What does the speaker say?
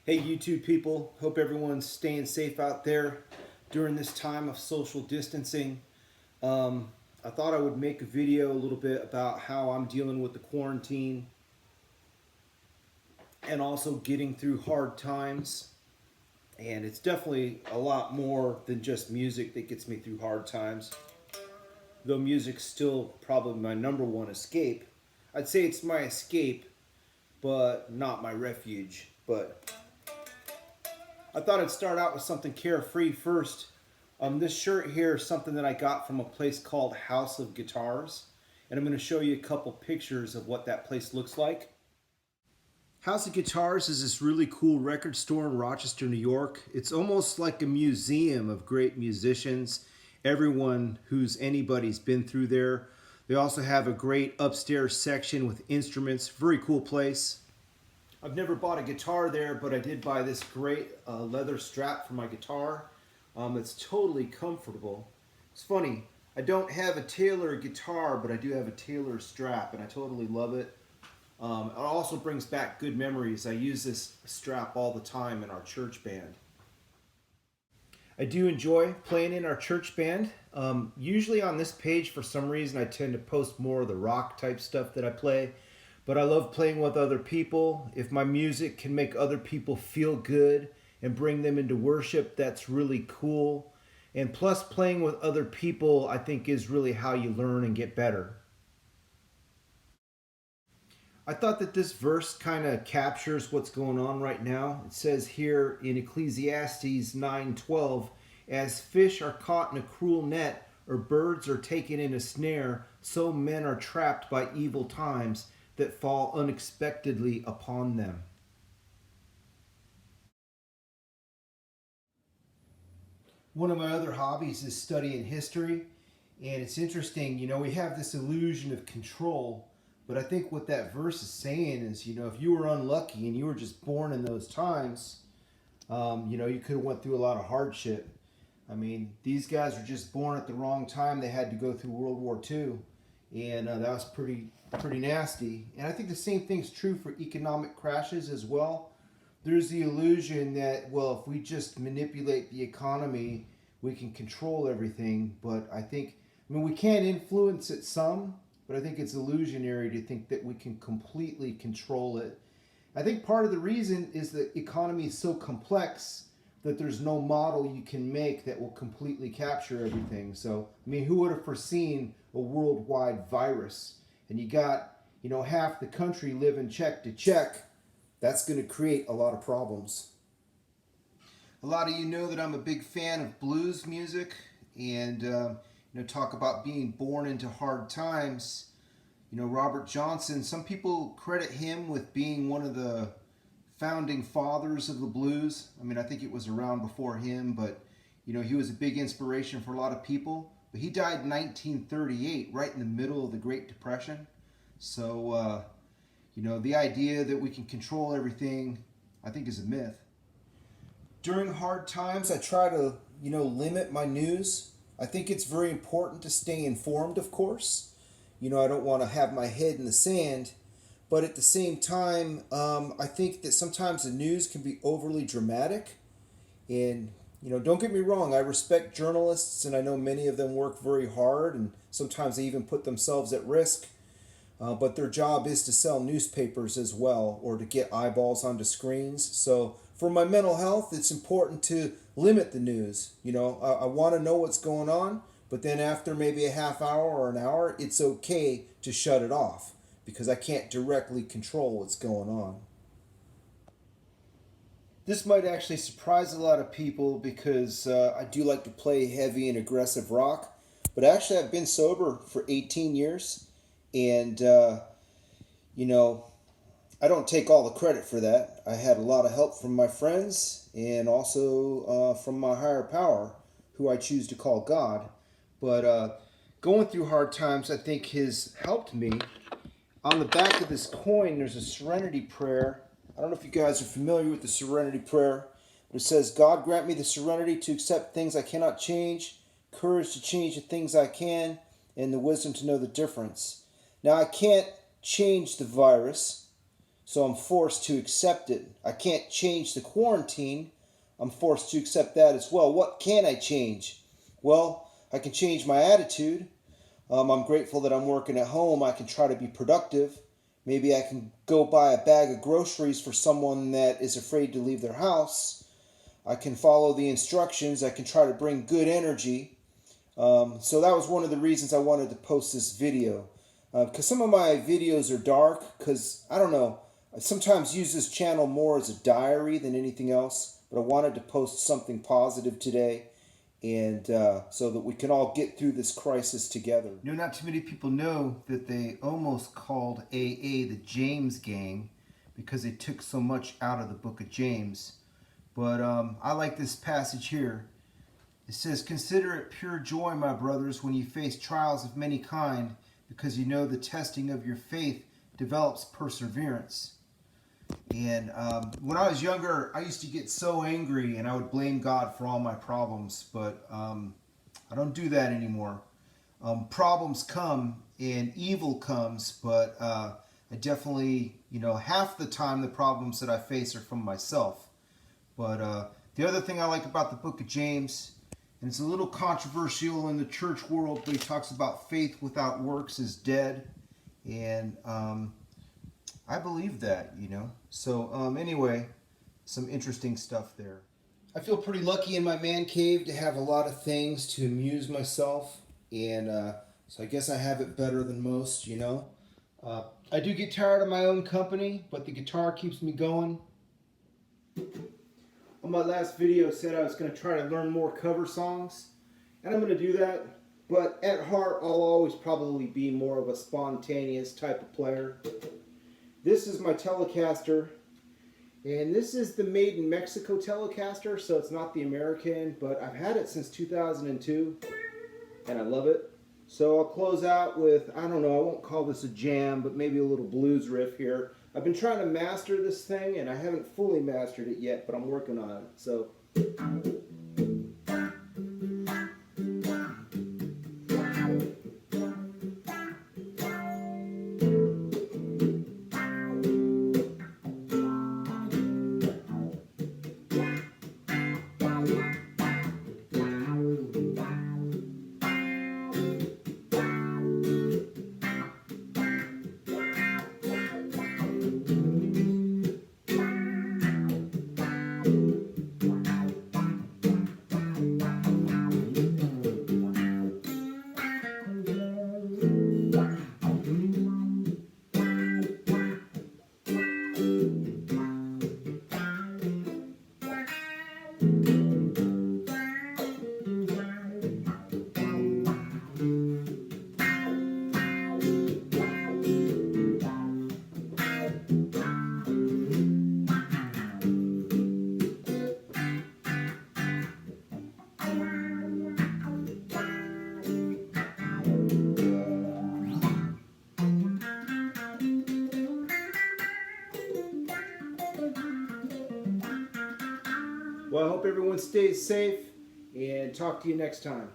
Hey YouTube people, hope everyone's staying safe out there during this time of social distancing. I thought I would make a video a little bit about how I'm dealing with the quarantine and also getting through hard times. And it's definitely a lot more than just music that gets me through hard times. Though music's still probably my number one escape. I'd say it's my escape, but not my refuge. But I thought I'd start out with something carefree first. This shirt here is something that I got from a place called House of Guitars, and I'm going to show you a couple pictures of what that place looks like. House of Guitars is this really cool record store in Rochester, New York. It's almost like a museum of great musicians. Everyone who's anybody's been through there. They also have a great upstairs section with instruments. Very cool place. I've never bought a guitar there, but I did buy this great leather strap for my guitar. It's totally comfortable. It's funny, I don't have a Taylor guitar, but I do have a Taylor strap, and I totally love it. It also brings back good memories. I use this strap all the time in our church band. I do enjoy playing in our church band. Usually on this page, for some reason, I tend to post more of the rock type stuff that I play. But I love playing with other people. If my music can make other people feel good and bring them into worship, that's really cool. And plus, playing with other people, I think, is really how you learn and get better. I thought that this verse kind of captures what's going on right now. It says here in Ecclesiastes 9:12, as fish are caught in a cruel net, or birds are taken in a snare, so men are trapped by evil times that fall unexpectedly upon them. One of my other hobbies is studying history, and it's interesting, we have this illusion of control, but I think what that verse is saying is, if you were unlucky and you were just born in those times, you could have went through a lot of hardship. I mean, these guys were just born at the wrong time. They had to go through World War II, and that was pretty nasty. And I think the same thing's true for economic crashes as well. There's the illusion that, well, if we just manipulate the economy, we can control everything. But we can influence it some, but I think it's illusionary to think that we can completely control it. I think part of the reason is the economy is so complex that there's no model you can make that will completely capture everything. So, who would have foreseen a worldwide virus? And you got, half the country living check to check. That's going to create a lot of problems. A lot of you know that I'm a big fan of blues music, and talk about being born into hard times. Robert Johnson, some people credit him with being one of the founding fathers of the blues. I think it was around before him, but he was a big inspiration for a lot of people. But he died in 1938, right in the middle of the Great Depression. So, the idea that we can control everything, I think, is a myth. During hard times, I try to, limit my news. I think it's very important to stay informed, of course. I don't want to have my head in the sand. But at the same time, I think that sometimes the news can be overly dramatic. And, don't get me wrong, I respect journalists, and I know many of them work very hard, and sometimes they even put themselves at risk. But their job is to sell newspapers as well, or to get eyeballs onto screens. So for my mental health, it's important to limit the news. I want to know what's going on, but then after maybe a half hour or an hour, it's okay to shut it off, because I can't directly control what's going on. This might actually surprise a lot of people, because I do like to play heavy and aggressive rock, but actually I've been sober for 18 years. And, I don't take all the credit for that. I had a lot of help from my friends, and also from my higher power, who I choose to call God. But going through hard times, I think, has helped me. On the back of this coin, there's a Serenity Prayer. I don't know if you guys are familiar with the Serenity Prayer, but it says, God grant me the serenity to accept things I cannot change, courage to change the things I can, and the wisdom to know the difference. Now, I can't change the virus, So I'm forced to accept it. I can't change the quarantine. I'm forced to accept that as well. What can I change? Well, I can change my attitude. I'm grateful that I'm working at home. I can try to be productive. Maybe I can go buy a bag of groceries for someone that is afraid to leave their house. I can follow the instructions. I can try to bring good energy. So that was one of the reasons I wanted to post this video. Because some of my videos are dark. Because, I don't know, I sometimes use this channel more as a diary than anything else. But I wanted to post something positive today. And so that we can all get through this crisis together. You know, not too many people know that they almost called AA the James Gang because they took so much out of the book of James. But I like this passage here. It says, "Consider it pure joy, my brothers, when you face trials of many kind, because you know the testing of your faith develops perseverance." And when I was younger, I used to get so angry and I would blame God for all my problems, but I don't do that anymore. Problems come and evil comes, but I definitely, half the time the problems that I face are from myself. But the other thing I like about the book of James, and it's a little controversial in the church world, but he talks about faith without works is dead. And I believe that, So anyway, some interesting stuff there. I feel pretty lucky in my man cave to have a lot of things to amuse myself. And so I guess I have it better than most, I do get tired of my own company, but the guitar keeps me going. On my last video, I said I was going to try to learn more cover songs. And I'm going to do that. But at heart, I'll always probably be more of a spontaneous type of player. This is my Telecaster, and this is the made in Mexico Telecaster, so it's not the American, but I've had it since 2002, and I love it. So I'll close out with, I don't know, I won't call this a jam, but maybe a little blues riff here. I've been trying to master this thing, and I haven't fully mastered it yet, but I'm working on it. So. Well, I hope everyone stays safe, and talk to you next time.